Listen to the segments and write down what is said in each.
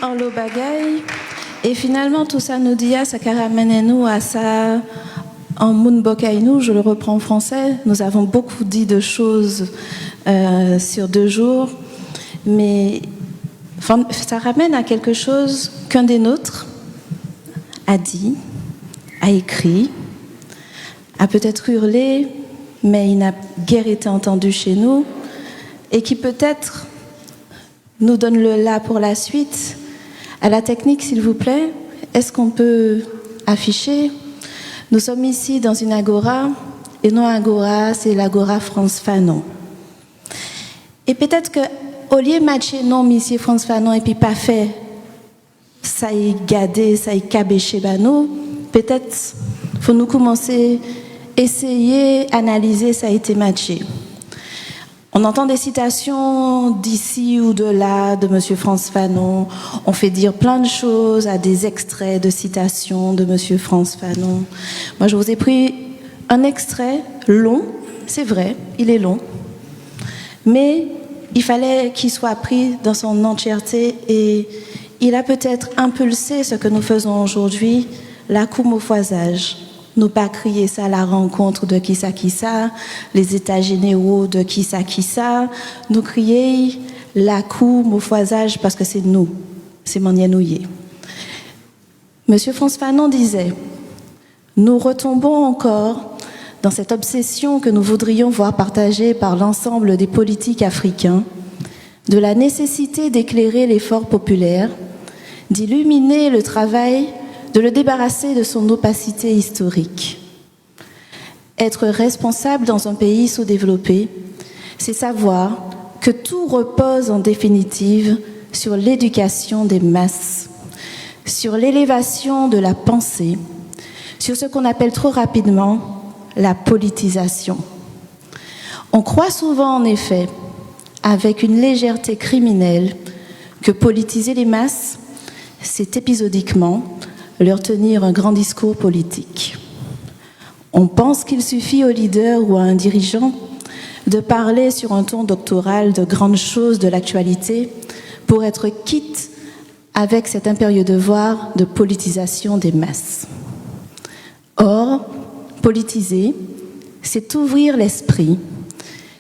en lo bagaille. Et finalement, tout ça nous dit, ça ramène nous à ça. En Mounbokaïnou, je le reprends en français, nous avons beaucoup dit de choses sur 2 jours, mais ça ramène à quelque chose qu'un des nôtres a dit, a écrit, a peut-être hurlé, mais il n'a guère été entendu chez nous, et qui peut-être nous donne le là pour la suite. À la technique, s'il vous plaît, est-ce qu'on peut afficher ? Nous sommes ici dans une agora, et non agora, c'est l'agora Frantz Fanon. Et peut-être qu'au lieu de matcher non, monsieur Frantz Fanon, et puis pas fait, ça y gadé, ça y cabéché, nous, peut-être faut nous commencer, essayer, analyser, ça a été matché. On entend des citations d'ici ou de là de monsieur Frantz Fanon. On fait dire plein de choses à des extraits de citations de monsieur Frantz Fanon. Moi, je vous ai pris un extrait long, c'est vrai, il est long, mais il fallait qu'il soit pris dans son entièreté et il a peut-être impulsé ce que nous faisons aujourd'hui, la coumofoisage. Nous pas crier ça à la rencontre de qui ça, les états généraux de qui ça, nous crier la coumofoisage parce que c'est nous, c'est manianouillé. Monsieur Frantz Fanon disait, nous retombons encore dans cette obsession que nous voudrions voir partagée par l'ensemble des politiques africains, de la nécessité d'éclairer l'effort populaire, d'illuminer le travail, de le débarrasser de son opacité historique. Être responsable dans un pays sous-développé, c'est savoir que tout repose en définitive sur l'éducation des masses, sur l'élévation de la pensée, sur ce qu'on appelle trop rapidement la politisation. On croit souvent en effet, avec une légèreté criminelle, que politiser les masses, c'est épisodiquement leur tenir un grand discours politique. On pense qu'il suffit au leader ou à un dirigeant de parler sur un ton doctoral de grandes choses de l'actualité pour être quitte avec cet impérieux devoir de politisation des masses. Or, politiser, c'est ouvrir l'esprit,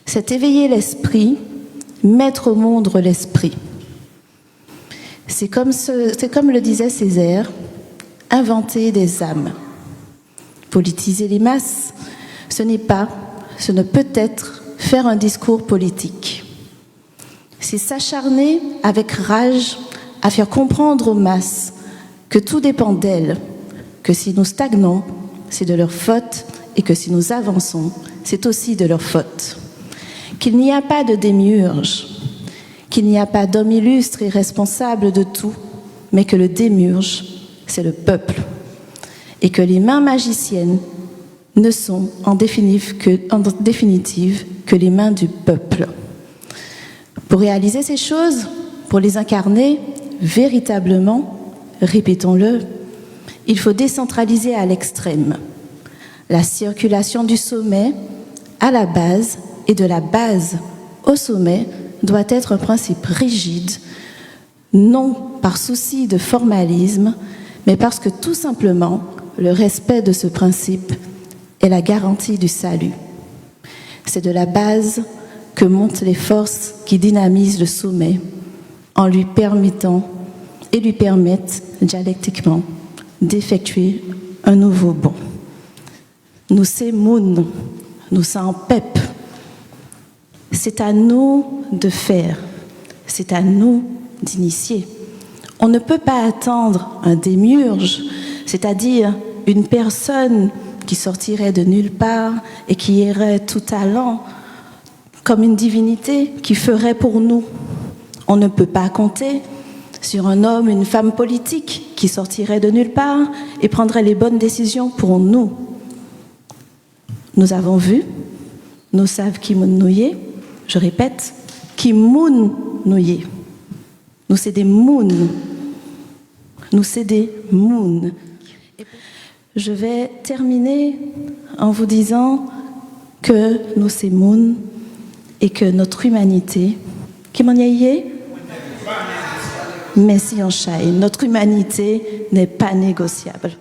c'est éveiller l'esprit, mettre au monde l'esprit. C'est comme le disait Césaire, inventer des âmes. Politiser les masses, ce ne peut être faire un discours politique. C'est s'acharner avec rage à faire comprendre aux masses que tout dépend d'elles, que si nous stagnons, c'est de leur faute, et que si nous avançons, c'est aussi de leur faute. Qu'il n'y a pas de démiurge, qu'il n'y a pas d'homme illustre et responsable de tout, mais que le démiurge, c'est le peuple. Et que les mains magiciennes ne sont en définitive que les mains du peuple. Pour réaliser ces choses, pour les incarner véritablement, répétons-le, il faut décentraliser à l'extrême. La circulation du sommet à la base et de la base au sommet doit être un principe rigide, non par souci de formalisme, mais parce que tout simplement, le respect de ce principe est la garantie du salut. C'est de la base que montent les forces qui dynamisent le sommet en lui permettant et lui permettent dialectiquement d'effectuer un nouveau bond. Nous c'est moun, nous c'est en pep. C'est à nous de faire, c'est à nous d'initier. On ne peut pas attendre un démiurge, c'est-à-dire une personne qui sortirait de nulle part et qui irait tout talent, comme une divinité qui ferait pour nous. On ne peut pas compter sur un homme, une femme politique qui sortirait de nulle part et prendrait les bonnes décisions pour nous. Nous avons vu, nous savons qui moun nouillé, je répète, qui moun nouillé. Nous c'est des mouns. Nous c'est des mouns. Je vais terminer en vous disant que nous c'est mouns et que notre humanité, qui m'en y est, Messi en Chai. Notre humanité n'est pas négociable.